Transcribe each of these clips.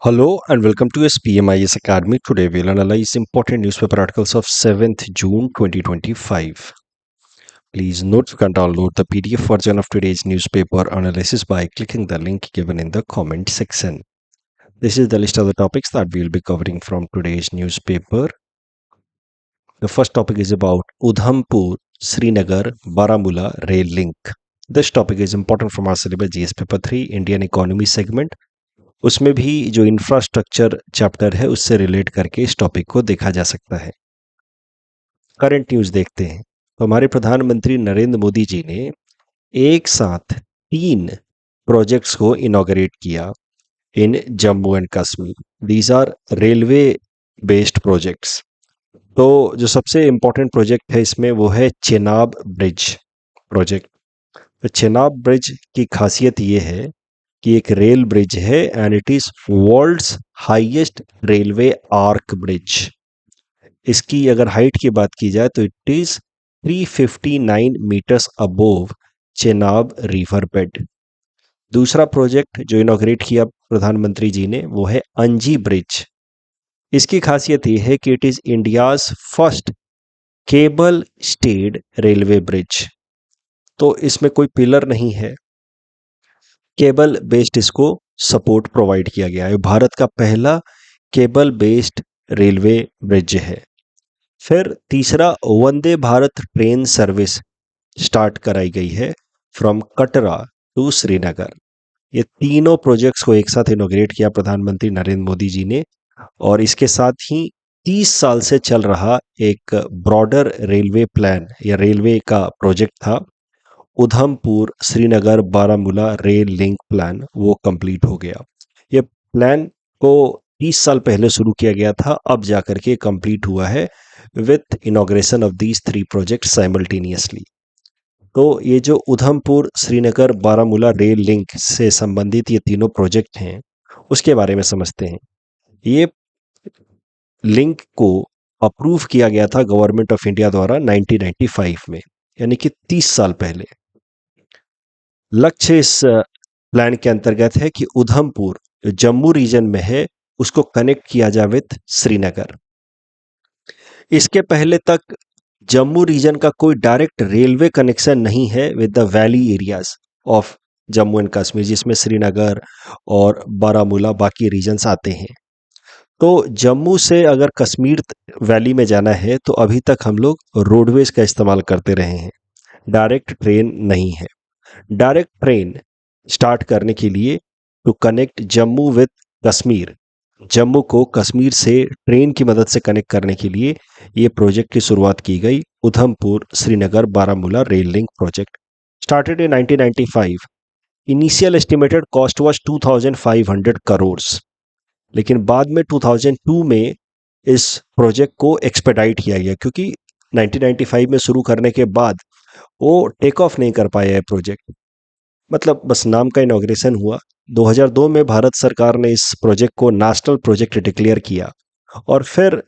Hello and welcome to SPMIS Academy. Today we'll analyze important newspaper articles of 7th June 2025. Please note you can download the PDF version of today's newspaper analysis by clicking the link given in the comment section. This is the list of the topics that we'll be covering from today's newspaper. The first topic is about Udhampur, Srinagar, Baramulla rail link. This topic is important from our syllabus GS paper 3 Indian economy segment. उसमें भी जो infrastructure chapter है उससे relate करके इस topic को देखा जा सकता है। करंट न्यूज देखते हैं तो हमारे प्रधानमंत्री नरेंद्र मोदी जी ने एक साथ 3 प्रोजेक्ट्स को इनॉग्रेट किया in Jammu and Kashmir. These are railway based projects. तो जो सबसे इम्पोर्टेंट प्रोजेक्ट है इसमें वो है चेनाब ब्रिज प्रोजेक्ट। तो चेनाब ब्रिज की खासियत ये है कि एक रेल ब्रिज है and it is world's highest railway arch bridge. इसकी अगर हाइट की बात की जाए तो it is 359 metres above Chenab river bed. दूसरा प्रोजेक्ट जो इनॉग्रेट किया प्रधानमंत्री जी ने वो है अंजी ब्रिज। इसकी खासियत ये है कि it is India's first cable stayed railway bridge. तो इसमें कोई पिलर नहीं है, केबल बेस्ड इसको सपोर्ट प्रोवाइड किया गया है। भारत का पहला केबल बेस्ड रेलवे ब्रिज है। फिर तीसरा Vande Bharat train service start कराई गई है फ्रॉम कटरा टू श्रीनगर। ये तीनों प्रोजेक्ट्स को एक साथ इनॉग्रेट किया प्रधानमंत्री नरेंद्र मोदी जी ने और इसके साथ ही 30 साल से चल रहा एक ब्रॉडर रेलवे प्लान या रेलवे का प्रोजेक्ट था Udhampur Srinagar Baramulla rail link plan, वो कंप्लीट हो गया। ये प्लान को 30 साल पहले शुरू किया गया था, अब जाकर के कंप्लीट हुआ है with inauguration of these 3 project simultaneously. तो ये जो उधमपुर श्रीनगर बारामूला रेल लिंक से संबंधित ये तीनों प्रोजेक्ट हैं उसके बारे में समझते हैं। ये लिंक को अप्रूव किया गया था गवर्नमेंट ऑफ इंडिया द्वारा 1995 में, यानी कि 30 साल पहले। लक्ष्य इस प्लान के अंतर्गत है कि उधमपुर जम्मू रीजन में है उसको कनेक्ट किया जाए विथ श्रीनगर। इसके पहले तक जम्मू रीजन का कोई डायरेक्ट रेलवे कनेक्शन नहीं है with the valley areas of Jammu and Kashmir, जिसमें श्रीनगर और बारामूला बाकी रीजन्स आते हैं। तो जम्मू से अगर कश्मीर वैली में जाना है तो अभी तक हम लोग रोडवेज का इस्तेमाल करते रहे हैं, डायरेक्ट ट्रेन नहीं है। डायरेक्ट ट्रेन स्टार्ट करने के लिए to connect Jammu with Kashmir, Jammu को कश्मीर से ट्रेन की मदद से कनेक्ट करने के लिए ये प्रोजेक्ट की शुरुआत की गई। Udhampur Srinagar Baramulla rail link project started in 1995। Initial estimated cost was 2500 crore, लेकिन बाद में 2002 में इस प्रोजेक्ट को एक्सपेडाइट किया गया क्योंकि 1995 में शुरू करने के बाद वो टेक ऑफ नहीं कर पाया है प्रोजेक्ट, मतलब बस नाम का इनॉग्रेशन हुआ। 2002 में भारत सरकार ने इस प्रोजेक्ट को नेशनल प्रोजेक्ट डिक्लेयर किया और फिर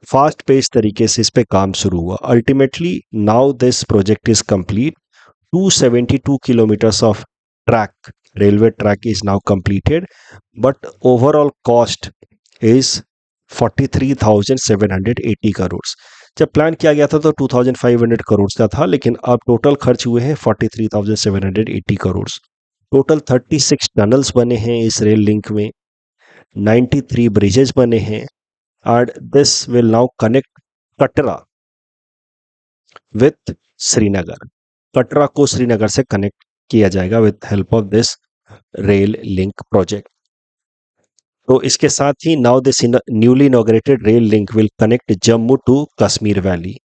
फास्ट पेस तरीके से इस पे काम शुरू हुआ। Ultimately now this project is complete. 272 kilometres of track, railway track is now completed, but overall cost is 43,780 crore. जब प्लान किया गया था तो 2,500 करोड़ का था, लेकिन अब टोटल खर्च हुए हैं 43,780 करोड़। टोटल 36 टनल्स बने हैं इस रेल लिंक में, 93 ब्रिजेस बने हैं and this will now connect Katra with Srinagar. Katra को श्रीनगर से कनेक्ट किया जाएगा with help of this rail link project. तो इसके साथ ही now this newly inaugurated rail link will connect Jammu to Kashmir valley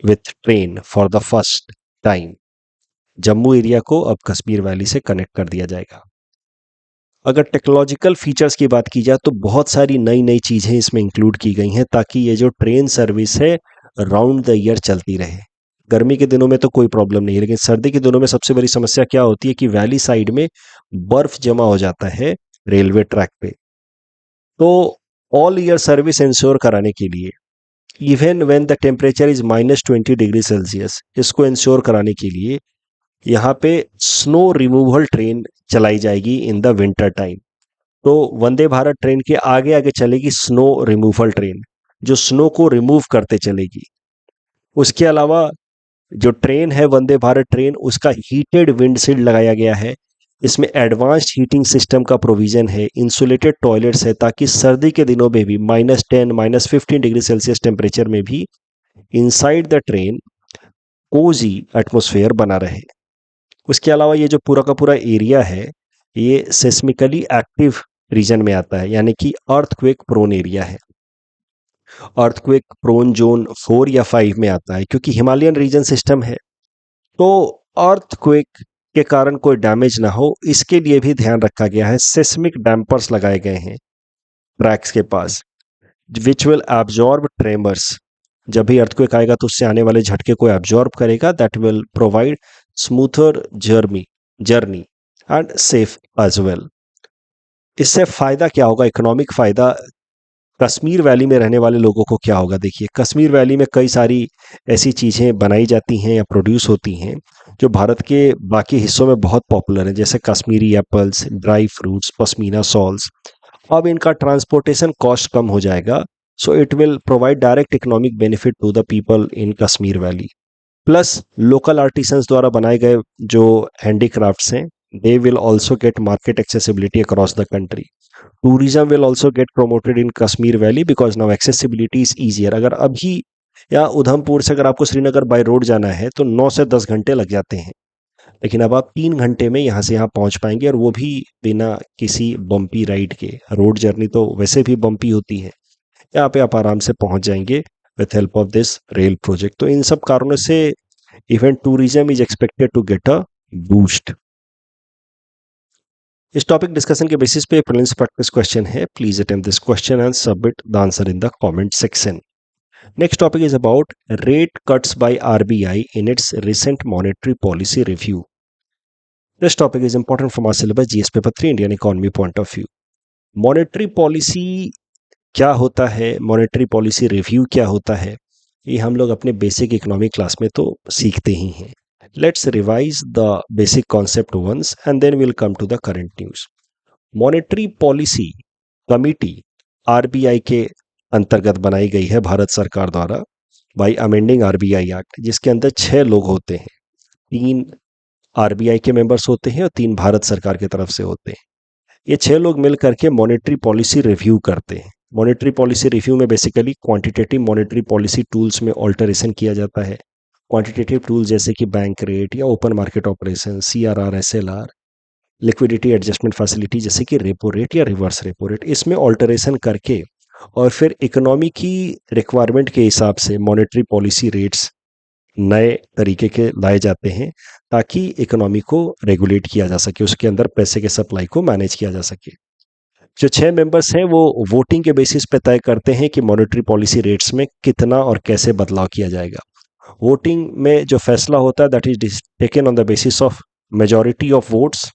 with train for the first time. Jammu area को अब कश्मीर वैली से कनेक्ट कर दिया जाएगा। अगर टेक्नोलॉजिकल फीचर्स की बात की जाए तो बहुत सारी नई नई चीज़ें इसमें इंक्लूड की गई हैं ताकि ये जो ट्रेन सर्विस है राउंड द ईयर चलती रहे। गर्मी के दिनों में तो कोई प्रॉब्लम नहीं है, लेकिन सर्दी के दिनों में सबसे बड़ी समस्या क्या होती है कि वैली साइड में बर्फ जमा हो जाता है रेलवे ट्रैक पे। तो ऑल ईयर सर्विस इंश्योर कराने के लिए even when the temperature is -20 degree Celsius, इसको इंश्योर कराने के लिए यहाँ पे स्नो रिमूवल ट्रेन चलाई जाएगी इन द विंटर टाइम। तो वंदे भारत ट्रेन के आगे आगे चलेगी स्नो रिमूवल ट्रेन, जो स्नो को रिमूव करते चलेगी। उसके अलावा जो ट्रेन है वंदे भारत ट्रेन, उसका हीटेड विंडशील्ड लगाया गया है। इसमें एडवांस्ड हीटिंग सिस्टम का प्रोविजन है, इंसुलेटेड टॉयलेट्स है, ताकि सर्दी के दिनों में भी -10 -15 डिग्री सेल्सियस टेम्परेचर में भी inside the train cosy atmosphere बना रहे। उसके अलावा ये जो पूरा का पूरा एरिया है, ये सेस्मिकली एक्टिव रीजन में आता है, यानी कि अर्थक्वेक प्रोन एरिया है। अर्थक्वेक प्रोन जोन 4 या 5 में आता है, क्योंकि हिमालयन रीजन सिस्टम है। तो अर्थक्वेक के कारण कोई डैमेज ना हो, इसके लिए भी ध्यान रखा गया है। सेस्मिक डैम्पर्स लगाए गए हैं ट्रैक्स के पास, विच विल एब्जॉर्ब ट्रेमर्स। जब भी अर्थक्वेक आएगा तो उससे आने वाले झटके को एब्जॉर्ब करेगा। That will provide smoother journey and safe as well. इससे फायदा क्या होगा, इकोनॉमिक फायदा कश्मीर वैली में रहने वाले लोगों को क्या होगा। देखिए, कश्मीर वैली में कई सारी ऐसी चीज़ें बनाई जाती हैं या प्रोड्यूस होती हैं जो भारत के बाकी हिस्सों में बहुत पॉपुलर है, जैसे Kashmiri apples, dry fruits, pashmina shawls. अब इनका ट्रांसपोर्टेशन कॉस्ट कम हो जाएगा, so it will provide direct economic benefit to the people in Kashmir valley. Plus local artisans द्वारा बनाए गए जो हैंडीक्राफ्ट्स हैं, they will also get market accessibility across the country. Tourism will also get promoted in Kashmir valley because now accessibility is easier. अगर अभी या उधमपुर से अगर आपको श्रीनगर बाय रोड जाना है तो 9 से 10 घंटे लग जाते हैं, लेकिन अब आप 3 घंटे में यहाँ से यहाँ पहुँच पाएंगे, और वो भी बिना किसी बम्पी राइड के। रोड जर्नी तो वैसे भी बम्पी होती है, यहाँ पे आप आराम से पहुँच जाएंगे with help of this rail project. तो इन सब कारणों से event tourism is expected to get a boost. इस टॉपिक डिस्कशन के बेसिस पे प्रीलिम्स प्रैक्टिस क्वेश्चन है। Please attempt this question and submit the answer in the comment section. Next topic is about rate cuts by RBI in its recent monetary policy review. This topic is important from our syllabus GS paper 3 Indian economy point of view. Monetary policy क्या होता है, monetary policy review क्या होता है, ये हम लोग अपने बेसिक इकोनॉमिक क्लास में तो सीखते ही हैं। Let's revise the basic concept once and then we'll come to the current news. Monetary policy committee RBI के अंतर्गत बनाई गई है भारत सरकार द्वारा बाय अमेंडिंग आरबीआई एक्ट, जिसके अंदर 6 लोग होते हैं। 3 आरबीआई के मेंबर्स होते हैं और 3 भारत सरकार की तरफ से होते हैं। ये 6 लोग मिल करके मॉनेटरी पॉलिसी रिव्यू करते हैं। मॉनेटरी पॉलिसी रिव्यू में basically quantitative monetary policy tools में ऑल्टरेशन किया जाता है। क्वांटिटेटिव टूल जैसे कि बैंक रेट या open market operation, CRR, SLR, liquidity adjustment facility जैसे कि रेपो रेट या रिवर्स रेपो रेट, इसमें ऑल्टरेशन करके और फिर इकोनॉमी की रिक्वायरमेंट के हिसाब से मॉनेटरी पॉलिसी रेट्स नए तरीके के लाए जाते हैं, ताकि इकोनॉमी को रेगुलेट किया जा सके, उसके अंदर पैसे के सप्लाई को मैनेज किया जा सके। जो 6 मेंबर्स हैं वो वोटिंग के बेसिस पे तय करते हैं कि मॉनेटरी पॉलिसी रेट्स में कितना और कैसे बदलाव किया जाएगा। वोटिंग में जो फैसला होता है that is taken on the basis of majority of votes.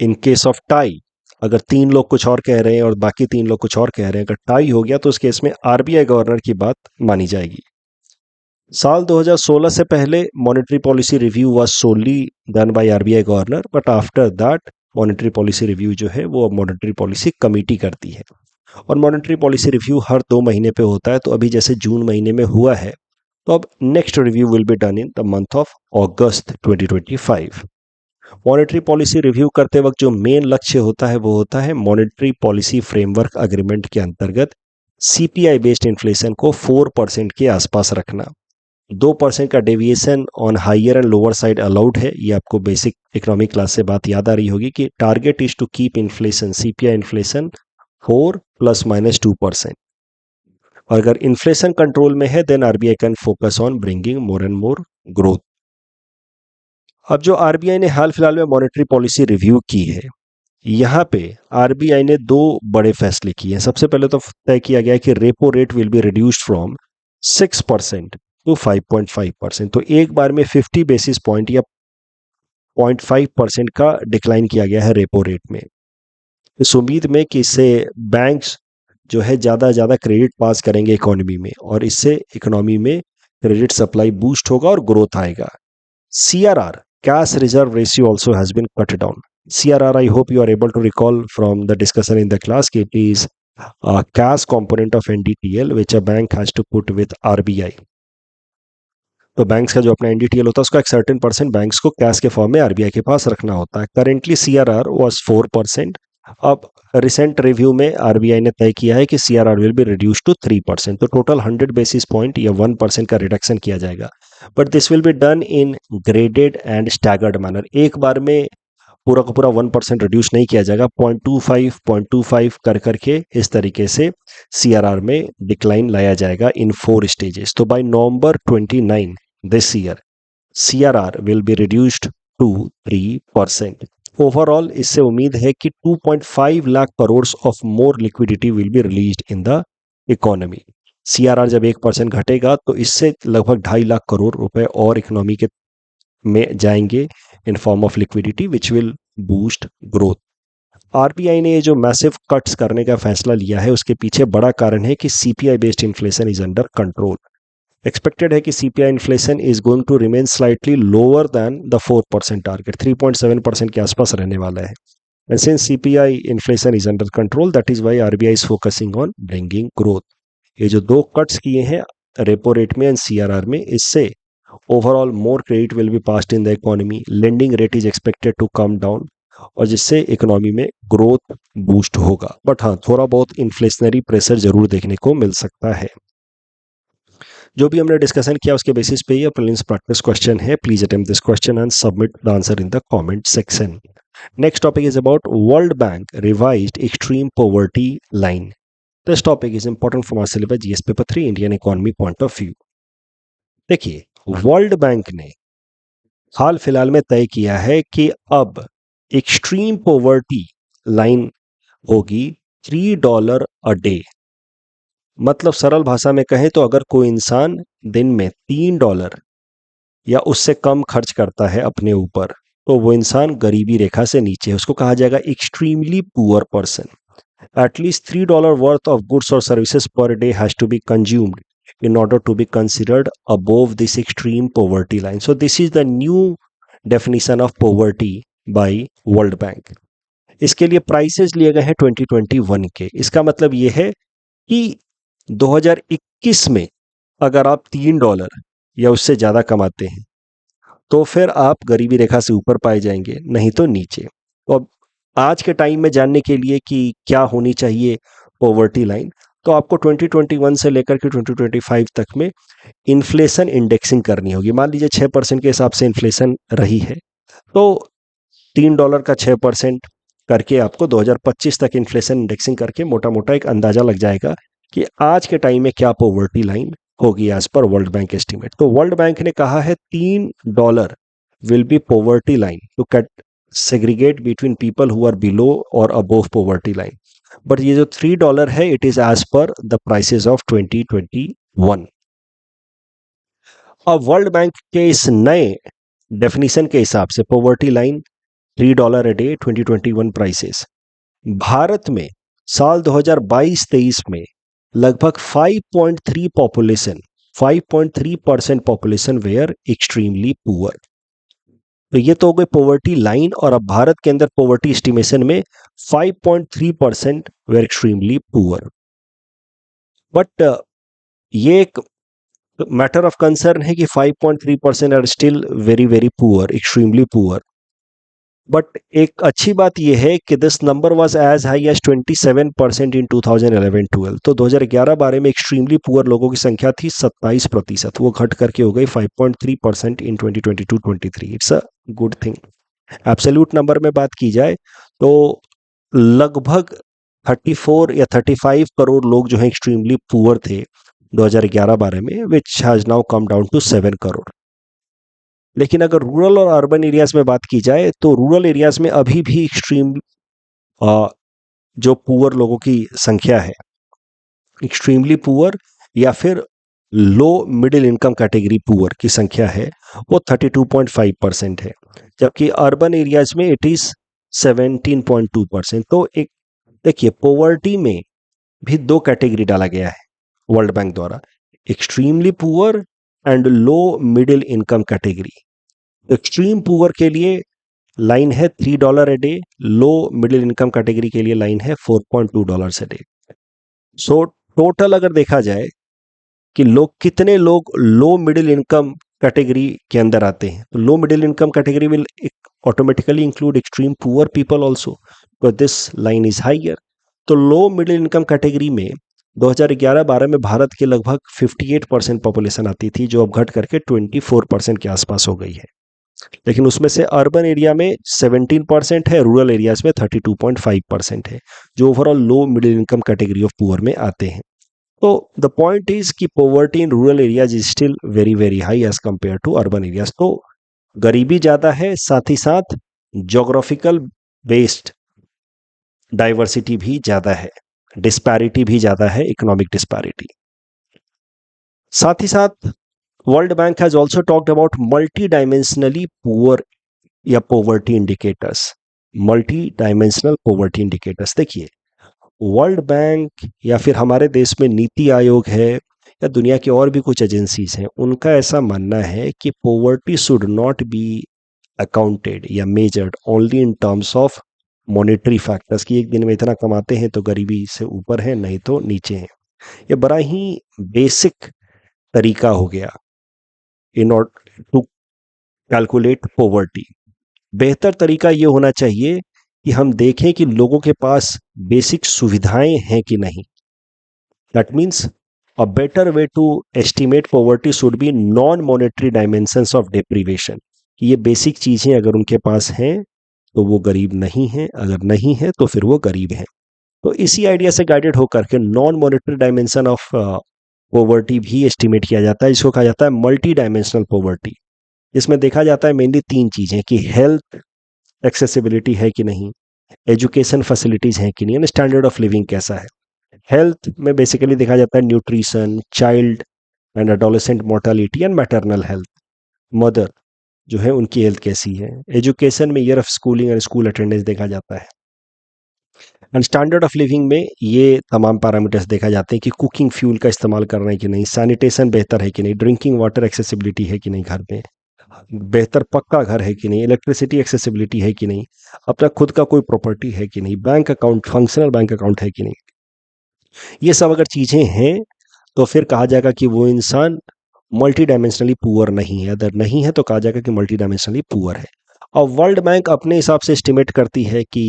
In case of tie, अगर 3 लोग कुछ और कह रहे हैं और बाकी 3 लोग कुछ और कह रहे हैं, अगर टाई हो गया तो उस केस में आरबीआई गवर्नर की बात मानी जाएगी। साल 2016 से पहले monetary policy review was solely done by RBI governor, but after that monetary policy review जो है वो अब मॉनेटरी पॉलिसी कमेटी करती है। और मॉनेटरी पॉलिसी रिव्यू हर 2 महीने पे होता है। तो अभी जैसे जून महीने में हुआ है, तो अब next review will be done in the month of August 2025। Monetary policy review करते वक्त जो मेन लक्ष्य होता है वो होता है मॉनेटरी पॉलिसी फ्रेमवर्क अग्रीमेंट के अंतर्गत सीपीआई बेस्ड इन्फ्लेशन को 4% के आसपास रखना। 2% का deviation on higher and lower side allowed है। ये आपको बेसिक इकोनॉमिक क्लास से बात याद आ रही होगी कि target is to keep inflation, CPI inflation 4 ± 2%। और अगर इन्फ्लेशन कंट्रोल में है then RBI can focus on bringing more and more growth. अब जो आरबीआई ने हाल फिलहाल में मॉनेटरी पॉलिसी रिव्यू की है, यहाँ पे आरबीआई ने 2 बड़े फैसले किए हैं। सबसे पहले तो तय किया गया कि repo rate will be reduced from 6% to 5.5%। तो एक बार में 50 बेसिस पॉइंट या 0.5% का डिक्लाइन किया गया है रेपो रेट में, इस उम्मीद में कि इससे बैंक्स जो है ज़्यादा क्रेडिट पास करेंगे इकोनॉमी में, और इससे इकोनॉमी में क्रेडिट सप्लाई बूस्ट होगा और ग्रोथ आएगा। CRR, cash reserve ratio, also has been cut down. CRR, I hope you are able to recall from the discussion in the class, it is a cash component of NDTL which a bank has to put with RBI. तो banks का जो अपना NDTL होता है उसका एक certain percent banks को cash के फॉर्म में आरबीआई के पास रखना होता है. Currently CRR was 4%. अब रिसेंट रिव्यू में आरबीआई ने तय किया है कि CRR will be reduce to 3%. तो टोटल 100 बेसिस पॉइंट या 1% का रिडक्शन किया जाएगा. But this will be done in graded and staggered manner. एक बार में पूरा का पूरा 1% रिड्यूस नहीं किया जाएगा. 0.25 कर करके इस तरीके से सीआरआर में डिक्लाइन लाया जाएगा इन 4 स्टेजेस. तो by November 29 this year CRR will be reduced to 3%. Overall इससे उम्मीद है कि 2.5 lakh crore of more liquidity will be released in the economy. CRR जब 1% घटेगा तो इससे लगभग 2.5 लाख करोड़ रुपए और इकोनॉमी के में जाएंगे in form of liquidity which will boost growth. RBI ने ये जो मैसिव कट्स करने का फैसला लिया है उसके पीछे बड़ा कारण है कि CPI based inflation is under control. Expected है कि CPI inflation is going to remain slightly lower than the 4% target. 3.7% के आसपास रहने वाला है. And since CPI inflation is under control that is why RBI is focusing on bringing growth. ये जो 2 cuts किए हैं रेपो रेट में एंड सीआरआर में, इससे overall more credit will be passed in the economy. Lending rate is expected to come down और जिससे economy में ग्रोथ बूस्ट होगा. बट हाँ, थोड़ा बहुत इन्फ्लेशनरी प्रेशर जरूर देखने को मिल सकता है. जो भी हमने डिस्कशन किया उसके बेसिस पे ये प्रीलिम्स प्रैक्टिस क्वेश्चन है. Please attempt this question and submit the answer in the comment section. Next topic is about World Bank revised extreme poverty line. This topic is important for our syllabus GS paper 3 Indian economy point of view. देखिए, World Bank ने हाल फिलहाल में तय किया है कि अब एक्सट्रीम पॉवर्टी लाइन होगी $3 अ डे. मतलब सरल भाषा में कहें तो अगर कोई इंसान दिन में $3 या उससे कम खर्च करता है अपने ऊपर तो वो इंसान गरीबी रेखा से नीचे है. उसको कहा जाएगा extremely poor person. At least $3 worth of goods और services per day has to be consumed in order to be considered above this extreme poverty line. So this is the new definition of poverty by World Bank. इसके लिए prices लिए गए हैं 2021 के. इसका मतलब ये है कि 2021 में अगर आप $3 या उससे ज़्यादा कमाते हैं तो फिर आप गरीबी रेखा से ऊपर पाए जाएंगे, नहीं तो नीचे. तो अब आज के टाइम में जानने के लिए कि क्या होनी चाहिए पॉवर्टी लाइन, तो आपको 2021 से लेकर के 2025 तक में इन्फ्लेशन इंडेक्सिंग करनी होगी. मान लीजिए 6% के हिसाब से इन्फ्लेशन रही है तो $3 का 6% करके आपको 2025 तक इन्फ्लेशन इंडेक्सिंग करके मोटा मोटा एक अंदाजा लग जाएगा कि आज के टाइम में क्या पॉवर्टी लाइन होगी as per World Bank estimate. तो वर्ल्ड बैंक ने कहा है $3 will be poverty line to cut segregate between people who are below और अबोव पॉवर्टी लाइन. बट ये जो $3 है it is as per the prices of 2021. अब वर्ल्ड बैंक के इस नए डेफिनेशन के हिसाब से poverty line $3 a day 2021 prices. Bharat में साल 2022-23 में लगभग 5.3% पॉपुलेशन वेयर एक्सट्रीमली पुअर. तो ये तो हो गई पॉवर्टी लाइन. और अब भारत के अंदर पॉवर्टी एस्टिमेशन में 5.3% वेयर एक्सट्रीमली पुअर. बट ये एक मैटर ऑफ कंसर्न है कि 5.3% are still very very poor, extremely poor. But एक अच्छी बात यह है कि this number was as high as 27% in 2011-12. तो 2011-12 में एक्सट्रीमली पुअर लोगों की संख्या थी 27%. वो घट करके हो गई 5.3% इन 2022-23. It's a good thing. Absolute number में बात की जाए तो लगभग 34 या 35 करोड़ लोग जो हैं एक्सट्रीमली पुअर थे 2011-12 में, which has now come down to 7 crore. लेकिन अगर रूरल और अर्बन एरियाज में बात की जाए तो रूरल एरियाज में अभी भी एक्सट्रीम जो पुअर लोगों की संख्या है, एक्सट्रीमली पुअर या फिर लो मिडिल इनकम कैटेगरी पुअर की संख्या है वो 32.5% है. जबकि अर्बन एरियाज में इट इज 17.2%. तो एक देखिए, पॉवर्टी में भी 2 कैटेगरी डाला गया है वर्ल्ड बैंक द्वारा, extremely poor and low middle income category. Extreme poor के लिए लाइन है $3 a day, low middle income category के लिए लाइन है $4.2 a डे। सो टोटल अगर देखा जाए कि कितने लोग लो मिडिल इनकम कैटेगरी के अंदर आते हैं, तो low middle income category will automatically include extreme poor people also, because this line is higher. तो लो मिडिल इनकम कैटेगरी में 2011-12 में भारत के लगभग 58% पॉपुलेशन आती थी, जो अब घट करके 24% के आसपास हो गई है। लेकिन उसमें से अर्बन एरिया में 17% है, रूरल एरियाज में 32.5% है, जो overall low middle income category of poor में आते हैं। तो द पॉइंट इज कि poverty in rural areas is still very very high as compare to urban areas. तो गरीबी ज्यादा है, साथ ही साथ जोग्राफिकल बेस्ड डाइवर्सिटी भी ज्यादा है, डिस्पैरिटी भी ज्यादा है, इकोनॉमिक डिस्पैरिटी। साथ ही साथ World Bank has also talked about multi dimensionally poor या poverty indicators. Multi dimensional poverty indicators, देखिए वर्ल्ड बैंक या फिर हमारे देश में नीति आयोग है या दुनिया की और भी कुछ एजेंसीज हैं, उनका ऐसा मानना है कि poverty should not be accounted या measured only in terms of monetary factors, कि एक दिन में इतना कमाते हैं तो गरीबी से ऊपर है, नहीं तो नीचे हैं। ये बड़ा ही बेसिक तरीका हो गया in order to calculate poverty. बेहतर तरीका ये होना चाहिए कि हम देखें कि लोगों के पास बेसिक सुविधाएं हैं कि नहीं। That means a better way to estimate poverty should be non monetary dimensions of deprivation, कि ये बेसिक चीजें अगर उनके पास हैं तो वो गरीब नहीं है, अगर नहीं है तो फिर वो गरीब है। तो इसी आइडिया से गाइडेड होकर के non monetary dimension of poverty भी एस्टिमेट किया जाता है, जिसको कहा जाता है मल्टी डायमेंशनल पॉवर्टी। इसमें देखा जाता है मेनली तीन चीजें, कि हेल्थ एक्सेसिबिलिटी है कि नहीं, एजुकेशन फैसिलिटीज हैं कि नहीं, एंड स्टैंडर्ड ऑफ लिविंग कैसा है। हेल्थ में बेसिकली देखा जाता है nutrition, child and adolescent mortality and maternal health, mother जो है उनकी हेल्थ कैसी है। एजुकेशन में year of schooling and school attendance देखा जाता है। एंड स्टैंडर्ड ऑफ लिविंग में ये तमाम पैरामीटर्स देखा जाते हैं कि कुकिंग फ्यूल का इस्तेमाल कर रहे हैं कि नहीं, सैनिटेशन बेहतर है कि नहीं, ड्रिंकिंग वाटर एक्सेसिबिलिटी है कि नहीं घर में, बेहतर पक्का घर है कि नहीं, इलेक्ट्रिसिटी एक्सेसिबिलिटी है कि नहीं, अपना खुद का कोई प्रॉपर्टी है कि नहीं, bank account functional bank account है कि नहीं। ये सब अगर चीजें हैं तो फिर कहा जाएगा कि वो इंसान मल्टी डायमेंशनली पुअर नहीं है। अगर नहीं है तो कहा जाएगा कि मल्टी डायमेंशनली पुअर है। और वर्ल्ड बैंक अपने हिसाब से एस्टिमेट करती है कि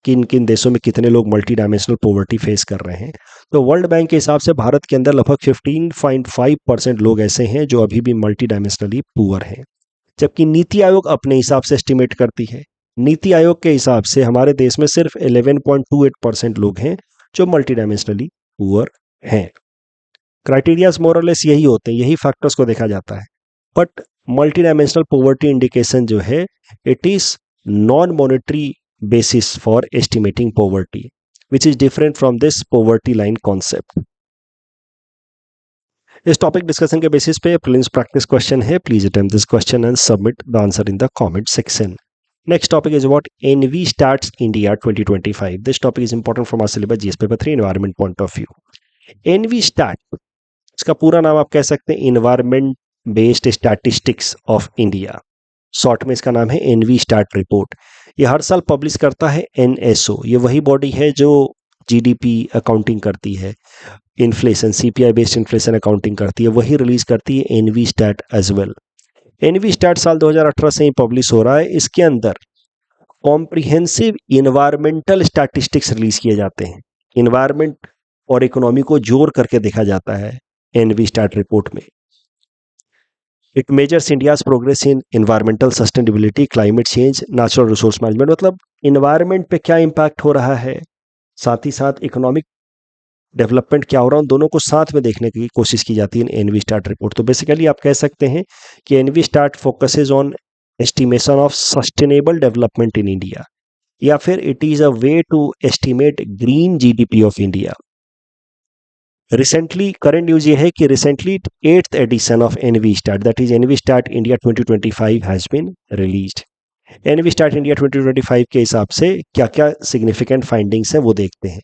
किन किन देशों में कितने लोग मल्टी डायमेंशनल पॉवर्टी फेस कर रहे हैं। तो वर्ल्ड बैंक के हिसाब से भारत के अंदर लगभग 15.5% लोग ऐसे हैं जो अभी भी मल्टी डायमेंशनली पुअर हैं, जबकि नीति आयोग अपने हिसाब से एस्टिमेट करती है। नीति आयोग के हिसाब से हमारे देश में सिर्फ 11.28% लोग हैं जो मल्टी डायमेंशनली पुअर हैं। क्राइटेरियाज मोरलेस यही होते हैं, यही फैक्टर्स को देखा जाता है। But multi dimensional poverty indication जो है, it is non monetary basis for estimating poverty, which is different from this poverty line concept. इस टॉपिक डिस्कशन के बेसिस पे प्रीलिम्स प्रैक्टिस क्वेश्चन है। Please attempt this question and submit the answer in the comment section. Next topic is about EnviStats India 2025। This topic is important from our syllabus GS paper 3 environment point of view. EnviStat, इसका पूरा नाम आप कह सकते हैं environment based statistics of India. Short में इसका नाम है एनवी स्टैट रिपोर्ट। ये हर साल पब्लिश करता है एनएसओ। ये वही बॉडी है जो जीडीपी अकाउंटिंग करती है, inflation CPI based inflation accounting करती है, वही रिलीज करती है EnviStat as well. EnviStat साल 2018 से ही पब्लिश हो रहा है। इसके अंदर कॉम्प्रिहेंसिव इन्वायरमेंटल स्टैटिस्टिक्स रिलीज किए जाते हैं। इन्वायरमेंट और इकोनॉमी को जोड़ करके देखा जाता है एनवी स्टैट रिपोर्ट में। It measures India's progress in environmental sustainability, climate change, natural resource management, मतलब इन्वायरमेंट पे क्या इम्पैक्ट हो रहा है, साथ ही साथ इकोनॉमिक डेवलपमेंट क्या हो रहा है, उन दोनों को साथ में देखने की कोशिश की जाती है इन एनवी स्टैट रिपोर्ट। तो बेसिकली आप कह सकते हैं कि EnviStat focuses on estimation of sustainable development in India, या फिर it is a way to estimate green GDP of India. Recently current news ये है कि recently 8th edition of EnviStat, that is EnviStat India 2025 has been released. EnviStat India 2025 के हिसाब से क्या क्या सिग्निफिकेंट फाइंडिंग्स हैं वो देखते हैं।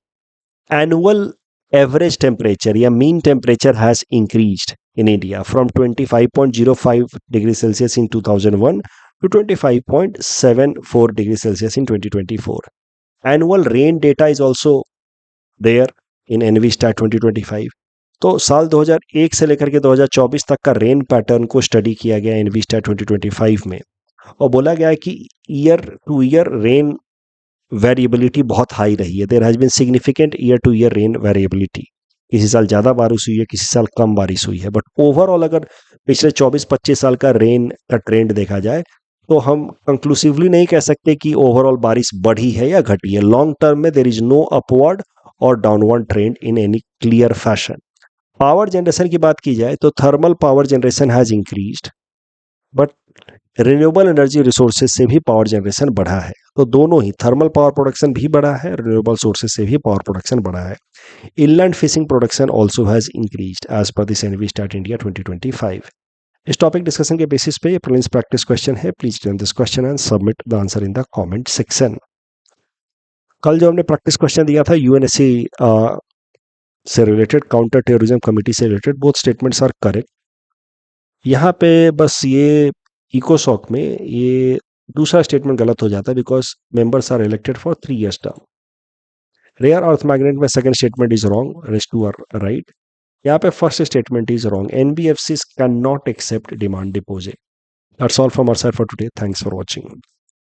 एनुअल एवरेज टेम्परेचर या mean temperature has increased in India from 25.05 degree Celsius in 2001 to 25.74 degrees Celsius in 2024. Annual rain data is also there in NVStat 2025. तो साल 2001 से लेकर के 2024 तक का रेन पैटर्न को स्टडी किया गया NVStat 2025 में, और बोला गया है कि year to year rain variability बहुत हाई रही है. There has been significant year to year rain variability. किसी साल ज़्यादा बारिश हुई है, किसी साल कम बारिश हुई है, बट ओवरऑल अगर पिछले 24-25 साल का रेन का ट्रेंड देखा जाए तो हम कंक्लूसिवली नहीं कह सकते कि ओवरऑल बारिश बढ़ी है या घटी है. लॉन्ग टर्म में देर इज नो अपवर्ड और downward trend in any clear fashion. Power generation की बात की जाए तो thermal power generation has increased, but renewable energy resources से भी पावर जनरेशन बढ़ा है. तो दोनों ही, थर्मल पावर प्रोडक्शन भी बढ़ा है, रिन्यूएबल सोर्सेज से भी पावर प्रोडक्शन बढ़ा है. Inland fishing production also has increased as per this EnviStats India 2025. इस टॉपिक डिस्कशन के बेसिस पे ये प्रीलिम्स प्रैक्टिस क्वेश्चन है. Please run this question and submit the answer in the comment section. कल जो हमने प्रैक्टिस क्वेश्चन दिया था यूएनएससी से रिलेटेड, काउंटर टेररिज्म कमिटी से related, both statements are correct. यहाँ पे बस ये इकोसॉक में ये दूसरा स्टेटमेंट गलत हो जाता है, because members are elected for 3 years term. Rare earth magnet में second statement is wrong, rest two are right. यहाँ पे first statement is wrong. NBFCs can not accept demand deposit. That's all from our side for today. Thanks for watching.